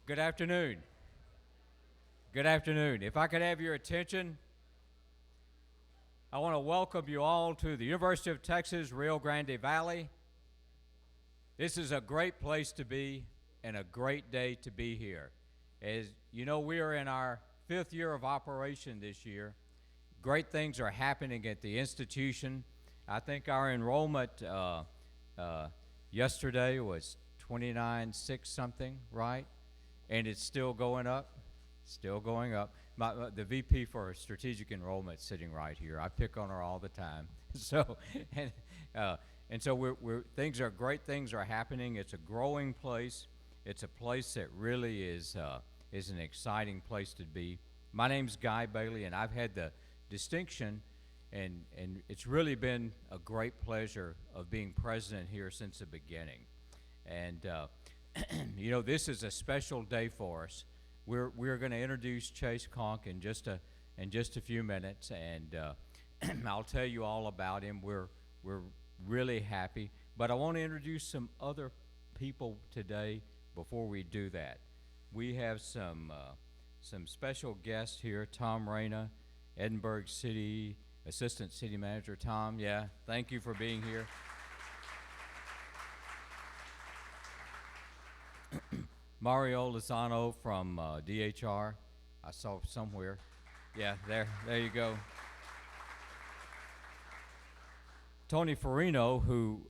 Good afternoon. Good afternoon. If I could have your attention, I want to welcome you all to the University of Texas, Rio Grande Valley. This is a great place to be and a great day to be here. As you know, we are in our 5th year of operation this year. Great things are happening at the institution. I think our enrollment yesterday was 29,600 something, right? And it's still going up, still going up. The VP for strategic enrollment is sitting right here. I pick on her all the time. So, and so things are great. Things are happening. It's a growing place. It's a place that really is an exciting place to be. My name's Guy Bailey, and I've had the distinction, and it's really been a great pleasure of being president here since the beginning. And you know, this is a special day for us. We're going to introduce Chasse Conque in just a few minutes, and I'll tell you all about him. We're really happy, but I want to introduce some other people today before we do that. We have some special guests here. Tom Reyna, Edinburgh City Assistant City Manager. Tom, yeah, thank you for being here. Mario Lozano from DHR, I saw somewhere. Yeah, there you go. Tony Farino, who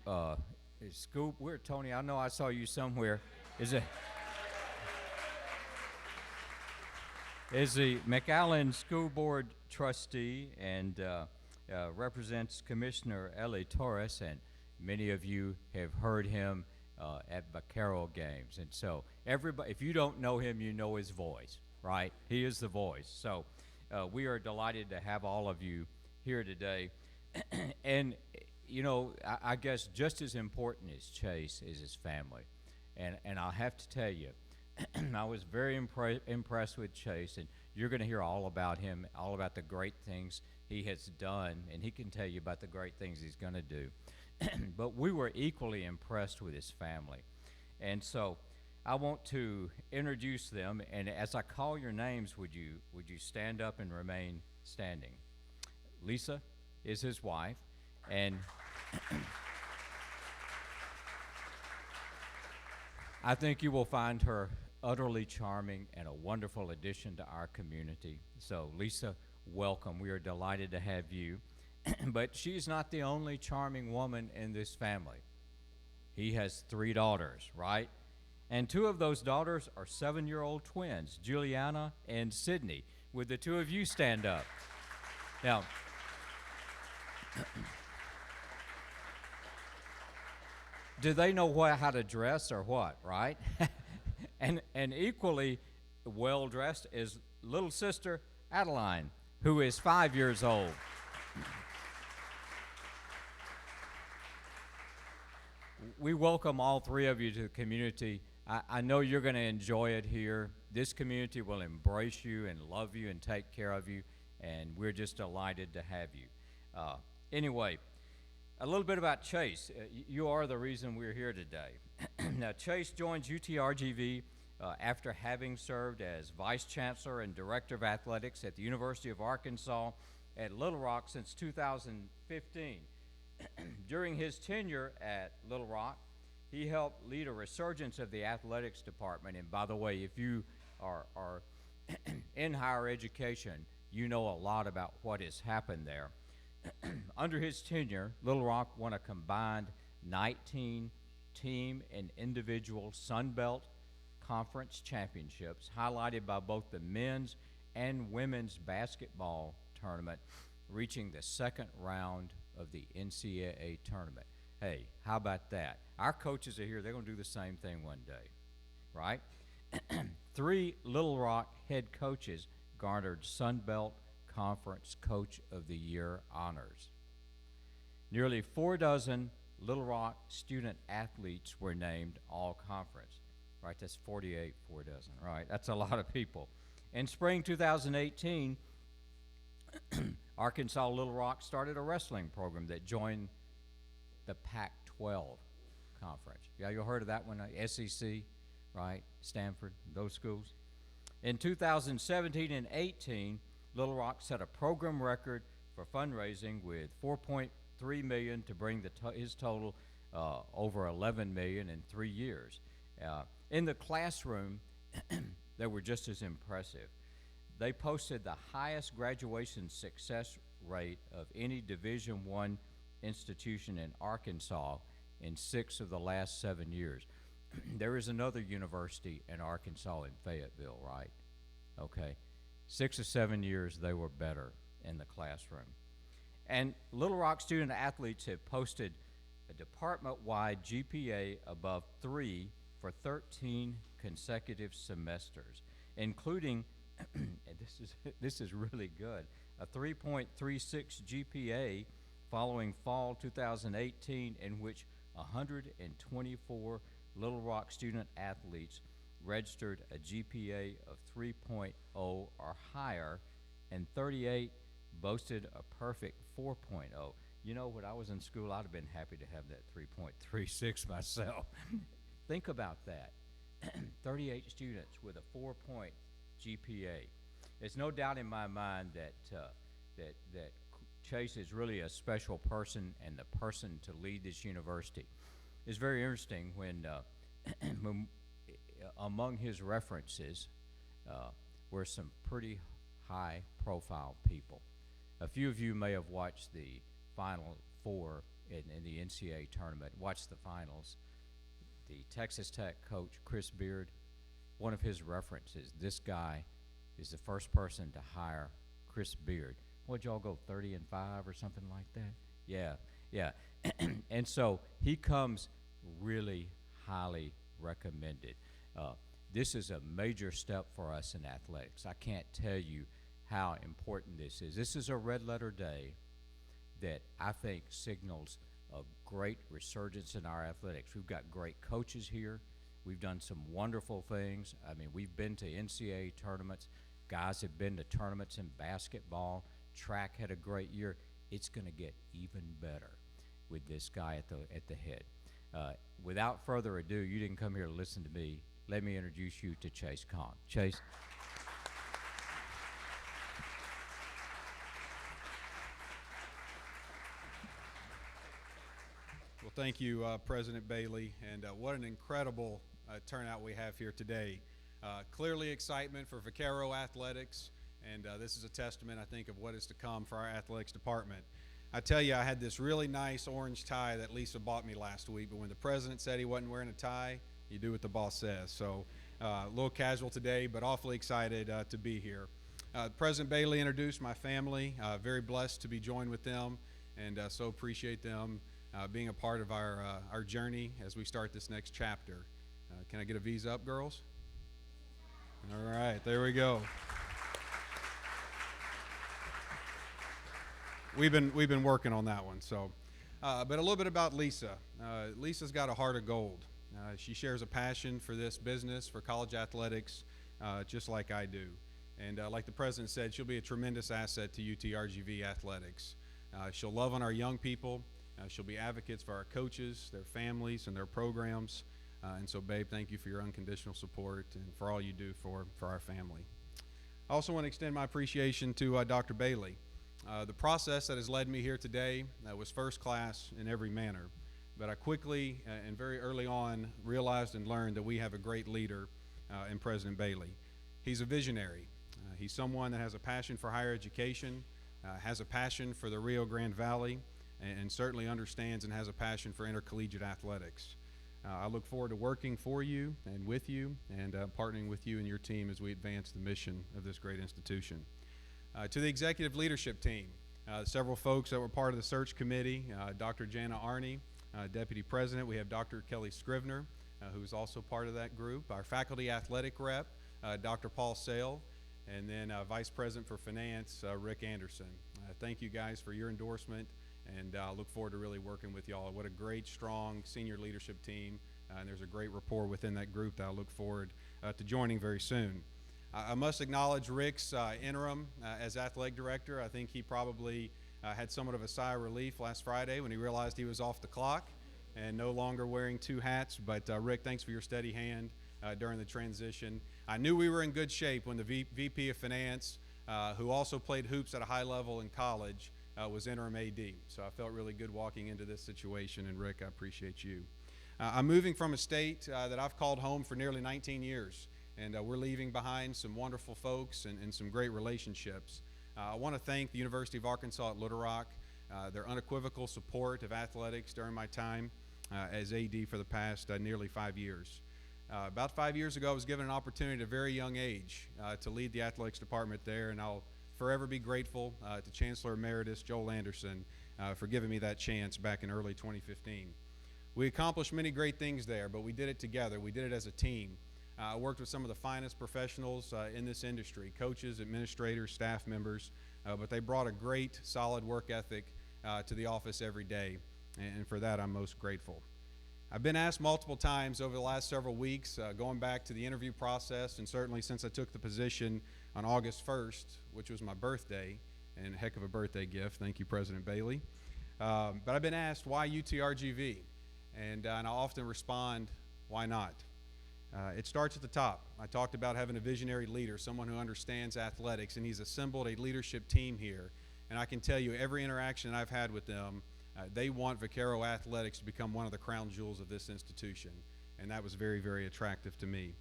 is school. Where, Tony? I know I saw you somewhere. Is the McAllen School Board trustee and represents Commissioner Eli Torres, and many of you have heard him at Vaquero games. And so everybody, if you don't know him, you know his voice, right? He is the voice. So we are delighted to have all of you here today. And, you know, I guess just as important as Chasse is his family. And I'll have to tell you, I was very impressed with Chasse, and you're going to hear all about him, all about the great things he has done, and he can tell you about the great things he's going to do. But we were equally impressed with his family. And so I want to introduce them, and as I call your names, would you stand up and remain standing? Lisa is his wife, and I think you will find her utterly charming and a wonderful addition to our community. So Lisa, welcome. We are delighted to have you. But she's not the only charming woman in this family. He has 3 daughters, right? And 2 of those daughters are 7-year-old twins, Juliana and Sydney. Would the 2 of you stand up? Now, do they know how to dress or what, right? and equally well-dressed is little sister Adeline, who is 5 years old. We welcome all 3 of you to the community. I know you're going to enjoy it here. This community will embrace you and love you and take care of you, and we're just delighted to have you. Anyway, a little bit about Chasse. You are the reason we're here today. Now, Chasse joins UTRGV after having served as Vice Chancellor and Director of Athletics at the University of Arkansas at Little Rock since 2015. During his tenure at Little Rock, he helped lead a resurgence of the athletics department. And by the way, if you are in higher education, you know a lot about what has happened there. Under his tenure, Little Rock won a combined 19 team and individual Sun Belt Conference championships, highlighted by both the men's and women's basketball tournament, reaching the 2nd round of the NCAA tournament. Hey, how about that? Our coaches are here. They're going to do the same thing one day, right? 3 Little Rock head coaches garnered Sun Belt Conference Coach of the Year honors. Nearly 4 dozen Little Rock student athletes were named all-conference. Right, that's 48, 4 dozen, right? That's a lot of people. In spring 2018, Arkansas Little Rock started a wrestling program that joined the Pac-12 conference. Yeah, you heard of that one, SEC? right? Stanford, those schools. In 2017 and 18, Little Rock set a program record for fundraising with $4.3 million to bring his total over $11 million in 3 years. In the classroom, they were just as impressive. They posted the highest graduation success rate of any Division I institution in Arkansas in 6 of the last 7 years. There is another university in Arkansas in Fayetteville, right? Okay. 6 or 7 years, they were better in the classroom. And Little Rock student athletes have posted a department-wide GPA above 3 for 13 consecutive semesters, including, and this is really good, a 3.36 GPA following fall 2018, in which 124 Little Rock student athletes registered a GPA of 3.0 or higher, and 38 boasted a perfect 4.0. You know, when I was in school, I'd have been happy to have that 3.36 myself. Think about that. 38 students with a 4-point GPA. There's no doubt in my mind that Chase is really a special person and the person to lead this university. It's very interesting when among his references were some pretty high-profile people. A few of you may have watched the Final Four in the NCAA tournament, watched the finals. The Texas Tech coach, Chris Beard, one of his references, this guy is the first person to hire Chris Beard. What'd y'all go, 30-5 or something like that? Yeah. And so he comes really highly recommended. This is a major step for us in athletics. I can't tell you how important this is. This is a red letter day that I think signals a great resurgence in our athletics. We've got great coaches here. We've done some wonderful things. I mean, we've been to NCAA tournaments. Guys have been to tournaments in basketball. Track had a great year. It's going to get even better with this guy at the head. Without further ado, you didn't come here to listen to me. Let me introduce you to Chasse Conque. Chase. Well, thank you, President Bailey, and what an incredible turnout we have here today. Clearly excitement for Vaquero athletics, and this is a testament, I think, of what is to come for our athletics department. I tell you, I had this really nice orange tie that Lisa bought me last week, but when the president said he wasn't wearing a tie, you do what the boss says. So a little casual today, but awfully excited to be here. President Bailey introduced my family. Very blessed to be joined with them, and so appreciate them being a part of our journey as we start this next chapter. Can I get a V's up, girls? All right, there we go. We've been working on that one. So, but a little bit about Lisa. Lisa's got a heart of gold. She shares a passion for this business, for college athletics, just like I do. And like the president said, she'll be a tremendous asset to UTRGV athletics. She'll love on our young people. She'll be advocates for our coaches, their families, and their programs. And so, babe, thank you for your unconditional support and for all you do for our family. I also want to extend my appreciation to Dr. Bailey. The process that has led me here today was first class in every manner. But I quickly and very early on realized and learned that we have a great leader in President Bailey. He's a visionary. He's someone that has a passion for higher education, has a passion for the Rio Grande Valley, and certainly understands and has a passion for intercollegiate athletics. I look forward to working for you and with you and partnering with you and your team as we advance the mission of this great institution. To the executive leadership team, several folks that were part of the search committee, Dr. Jana Arney, Deputy President. We have Dr. Kelly Scrivener, who's also part of that group. Our faculty athletic rep, Dr. Paul Sale, and then Vice President for Finance, Rick Anderson. Thank you guys for your endorsement, and I look forward to really working with y'all. What a great, strong senior leadership team, and there's a great rapport within that group that I look forward to joining very soon. I must acknowledge Rick's interim as athletic director. I think he probably had somewhat of a sigh of relief last Friday when he realized he was off the clock and no longer wearing two hats. But Rick, thanks for your steady hand. during the transition. I knew we were in good shape when the VP of Finance, who also played hoops at a high level in college, was interim AD. So I felt really good walking into this situation, and Rick, I appreciate you. I'm moving from a state that I've called home for nearly 19 years, and we're leaving behind some wonderful folks and some great relationships. I want to thank the University of Arkansas at Little Rock, their unequivocal support of athletics during my time as AD for the past nearly 5 years. About 5 years ago, I was given an opportunity at a very young age to lead the athletics department there, and I'll forever be grateful to Chancellor Emeritus Joel Anderson for giving me that chance back in early 2015. We accomplished many great things there, but we did it together. We did it as a team. I worked with some of the finest professionals in this industry, coaches, administrators, staff members, but they brought a great, solid work ethic to the office every day, and for that I'm most grateful. I've been asked multiple times over the last several weeks, going back to the interview process, and certainly since I took the position on August 1st, which was my birthday, and a heck of a birthday gift. Thank you, President Bailey. But I've been asked, why UTRGV? And I often respond, why not? It starts at the top. I talked about having a visionary leader, someone who understands athletics, and he's assembled a leadership team here. And I can tell you, every interaction I've had with them, they want Vaquero Athletics to become one of the crown jewels of this institution. And that was very, very attractive to me.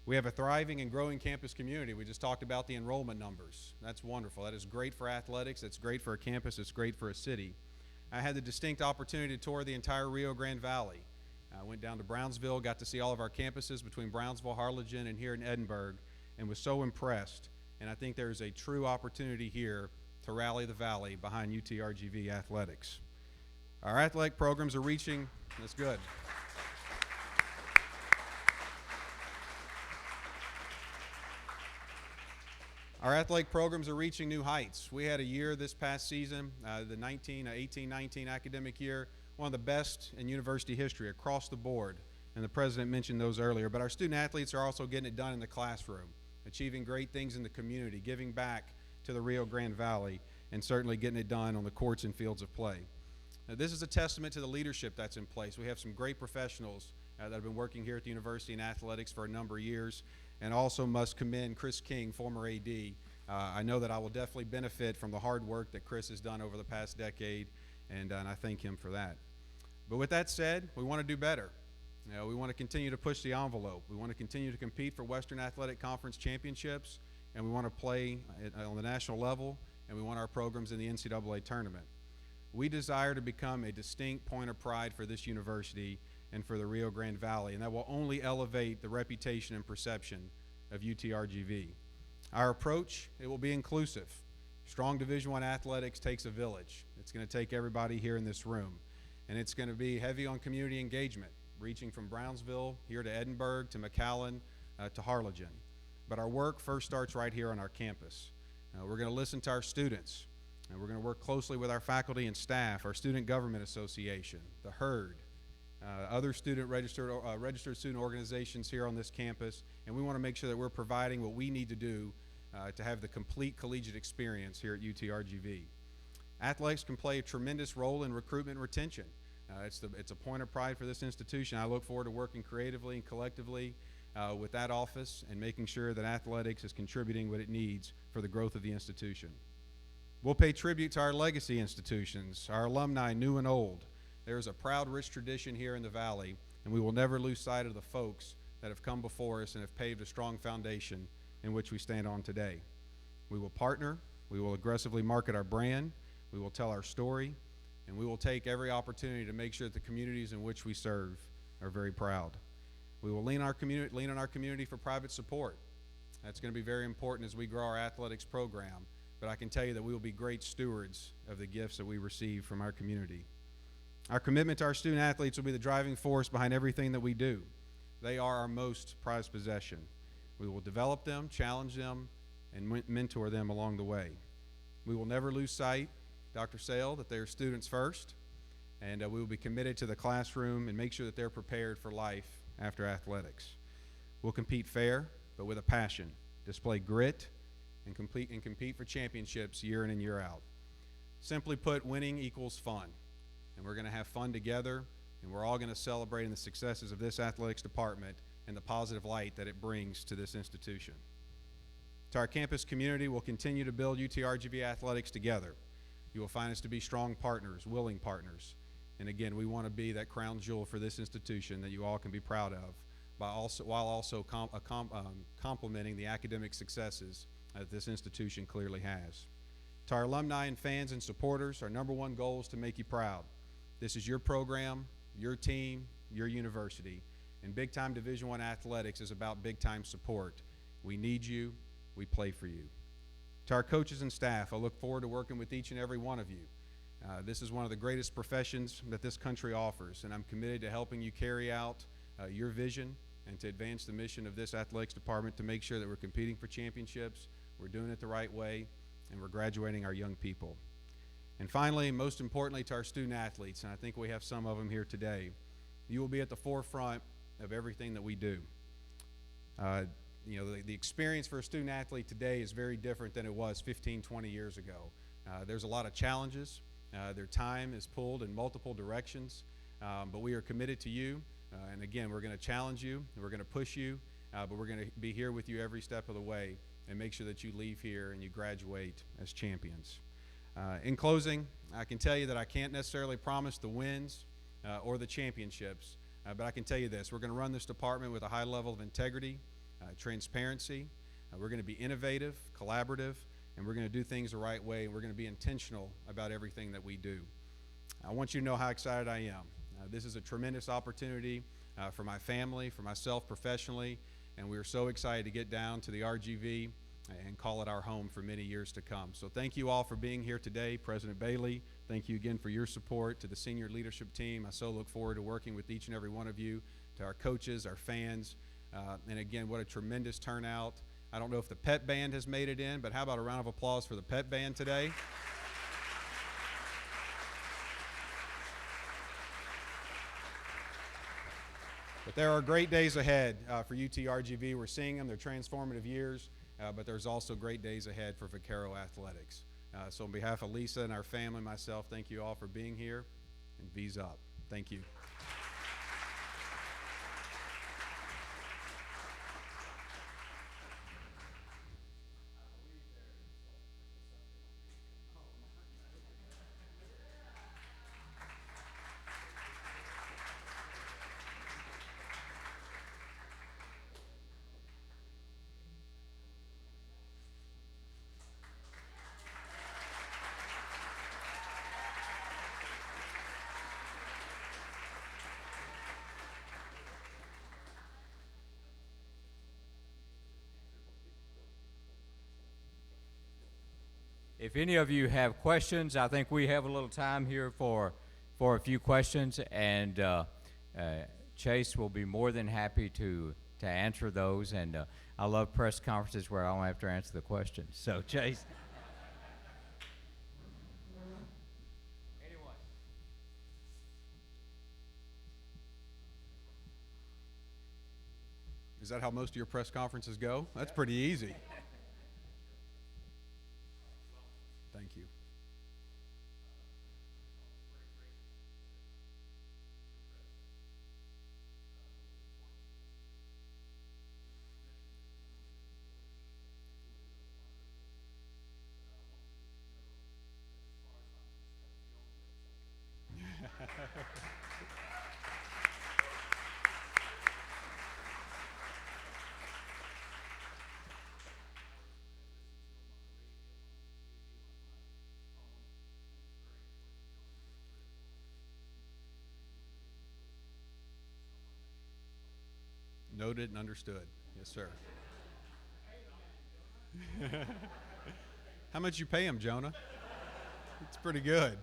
We have a thriving and growing campus community. We just talked about the enrollment numbers. That's wonderful. That is great for athletics. It's great for a campus. It's great for a city. I had the distinct opportunity to tour the entire Rio Grande Valley. I went down to Brownsville, got to see all of our campuses between Brownsville, Harlingen, and here in Edinburgh, and was so impressed. And I think there is a true opportunity here to rally the Valley behind UTRGV athletics. Our athletic programs are reaching, that's good. Our athletic programs are reaching new heights. We had a year this past season, the 18-19 academic year, one of the best in university history across the board, and the president mentioned those earlier. But our student athletes are also getting it done in the classroom, achieving great things in the community, giving back to the Rio Grande Valley, and certainly getting it done on the courts and fields of play. Now, this is a testament to the leadership that's in place. We have some great professionals that have been working here at the university in athletics for a number of years, and also must commend Chris King, former AD. I know that I will definitely benefit from the hard work that Chris has done over the past decade, and I thank him for that. But with that said, we want to do better. You know, we want to continue to push the envelope. We want to continue to compete for Western Athletic Conference championships, and we want to play on the national level, and we want our programs in the NCAA tournament. We desire to become a distinct point of pride for this university and for the Rio Grande Valley, and that will only elevate the reputation and perception of UTRGV. Our approach, it will be inclusive. Strong Division I athletics takes a village. It's going to take everybody here in this room, and it's going to be heavy on community engagement, reaching from Brownsville here to Edinburgh to McAllen to Harlingen. But our work first starts right here on our campus. We're going to listen to our students, and we're going to work closely with our faculty and staff, our Student Government Association, the HERD, other registered student organizations here on this campus, and we want to make sure that we're providing what we need to do to have the complete collegiate experience here at UTRGV. Athletics can play a tremendous role in recruitment and retention. It's a point of pride for this institution. I look forward to working creatively and collectively with that office and making sure that athletics is contributing what it needs for the growth of the institution. We'll pay tribute to our legacy institutions, our alumni, new and old. There is a proud, rich tradition here in the Valley, and we will never lose sight of the folks that have come before us and have paved a strong foundation in which we stand on today. We will partner, we will aggressively market our brand, we will tell our story, and we will take every opportunity to make sure that the communities in which we serve are very proud. We will lean on our community for private support. That's going to be very important as we grow our athletics program, but I can tell you that we will be great stewards of the gifts that we receive from our community. Our commitment to our student athletes will be the driving force behind everything that we do. They are our most prized possession. We will develop them, challenge them, and mentor them along the way. We will never lose sight, Dr. Sale, that they are students first, and we will be committed to the classroom and make sure that they're prepared for life after athletics. We'll compete fair, but with a passion, display grit, and compete for championships year in and year out. Simply put, winning equals fun. And we're going to have fun together, and we're all going to celebrate in the successes of this athletics department and the positive light that it brings to this institution. To our campus community, we'll continue to build UTRGV athletics together. You will find us to be strong partners, willing partners. And again, we want to be that crown jewel for this institution that you all can be proud of, while also complementing the academic successes that this institution clearly has. To our alumni and fans and supporters, our #1 goal is to make you proud. This is your program, your team, your university. And big-time Division I athletics is about big-time support. We need you. We play for you. To our coaches and staff, I look forward to working with each and every one of you. This is one of the greatest professions that this country offers, and I'm committed to helping you carry out your vision and to advance the mission of this athletics department to make sure that we're competing for championships, we're doing it the right way, and we're graduating our young people. And finally, most importantly, to our student athletes, and I think we have some of them here today, you will be at the forefront of everything that we do. The experience for a student athlete today is very different than it was 15, 20 years ago. There's a lot of challenges. Their time is pulled in multiple directions, but we are committed to you. And again, we're going to challenge you, and we're going to push you, but we're going to be here with you every step of the way and make sure that you leave here and you graduate as champions. In closing, I can tell you that I can't necessarily promise the wins or the championships, but I can tell you this: we're going to run this department with a high level of integrity, transparency. We're going to be innovative, collaborative, and we're going to do things the right way, and we're going to be intentional about everything that we do. I want you to know how excited I am. This is a tremendous opportunity for my family, for myself professionally, and we are so excited to get down to the RGV and call it our home for many years to come. So thank you all for being here today. President Bailey, thank you again for your support. To the senior leadership team, I so look forward to working with each and every one of you. To our coaches, our fans, and again, what a tremendous turnout. I don't know if the pet band has made it in, but how about a round of applause for the pet band today? But there are great days ahead for UTRGV. We're seeing them. They're transformative years, but there's also great days ahead for Vaquero Athletics. So on behalf of Lisa and our family and myself, thank you all for being here, and V's up. Thank you. If any of you have questions, I think we have a little time here for a few questions, and Chase will be more than happy to answer those. And I love press conferences where I don't have to answer the questions. So, Chase. Anyone? Is that how most of your press conferences go? That's pretty easy. Thank you. Noted and understood. Yes, sir. How much you pay him, Jonah? It's pretty good.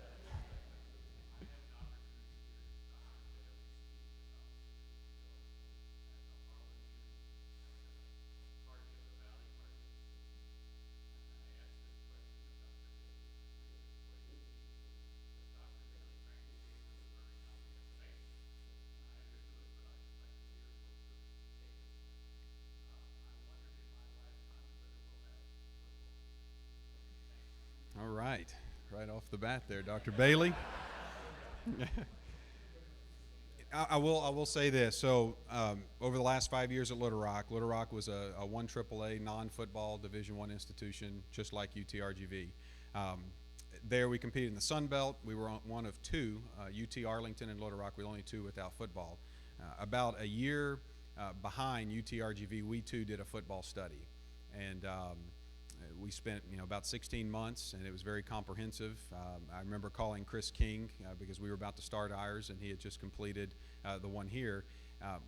All right. Right off the bat there, Dr. Bailey. I will say this. So over the last 5 years at Little Rock was a 1 AAA non-football Division I institution, just like UTRGV. There we competed in the Sun Belt. We were one of 2, UT Arlington and Little Rock. We were the only 2 without football. About a year behind UTRGV, we too did a football study, and we spent about 16 months, and it was very comprehensive. I remember calling Chris King because we were about to start ours, and he had just completed the one here.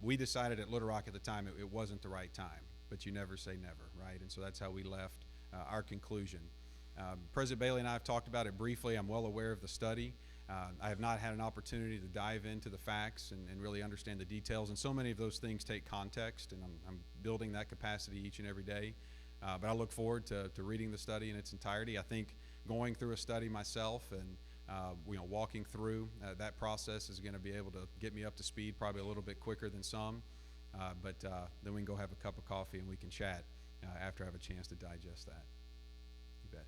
We decided at Little Rock at the time it wasn't the right time, but you never say never, right? And so that's how we left our conclusion. President Bailey and I have talked about it briefly. I'm well aware of the study. I have not had an opportunity to dive into the facts and really understand the details, and so many of those things take context, and I'm building that capacity each and every day. But I look forward to reading the study in its entirety. I think going through a study myself and walking through that process is going to be able to get me up to speed probably a little bit quicker than some. But then we can go have a cup of coffee and we can chat after I have a chance to digest that. You bet.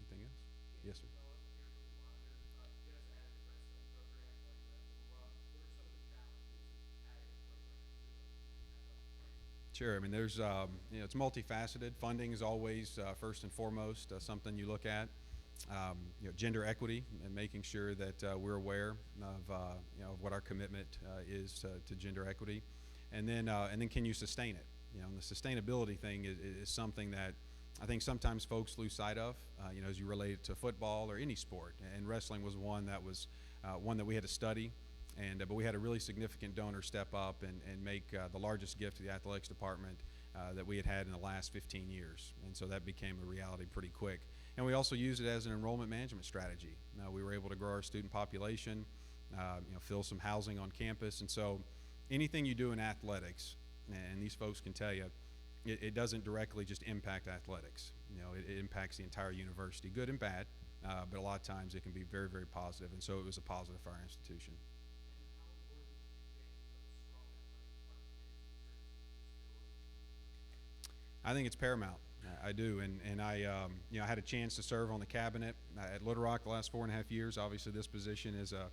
Anything else? Yes, sir. Sure. I mean, there's, it's multifaceted. Funding is always first and foremost something you look at. Gender equity and making sure that we're aware of what our commitment is to gender equity, and then can you sustain it? And the sustainability thing is something that I think sometimes folks lose sight of. As you relate it to football or any sport, and wrestling was one that we had to study. But we had a really significant donor step up and make the largest gift to the athletics department that we had in the last 15 years. And so that became a reality pretty quick. And we also used it as an enrollment management strategy. We were able to grow our student population, fill some housing on campus. And so anything you do in athletics, and these folks can tell you, it doesn't directly just impact athletics. It impacts the entire university, good and bad, but a lot of times it can be very, very positive. And so it was a positive for our institution. I think it's paramount. I do, and I had a chance to serve on the cabinet at Little Rock the last 4.5 years. Obviously, this position is a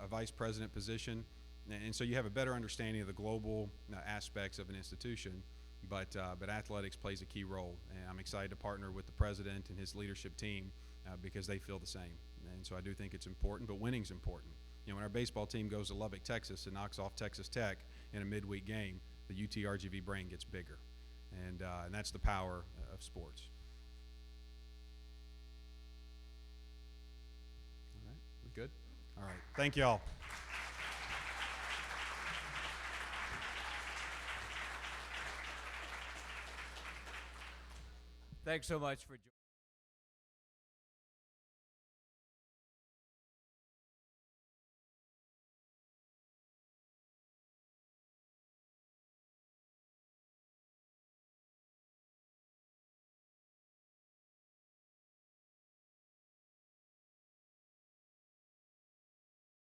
vice president position, and so you have a better understanding of the global aspects of an institution. But athletics plays a key role, and I'm excited to partner with the president and his leadership team because they feel the same. And so I do think it's important, but winning's important. When our baseball team goes to Lubbock, Texas, and knocks off Texas Tech in a midweek game, the UTRGV brain gets bigger. And that's the power of sports. All right, we good? All right, thank y'all. Thanks so much for joining.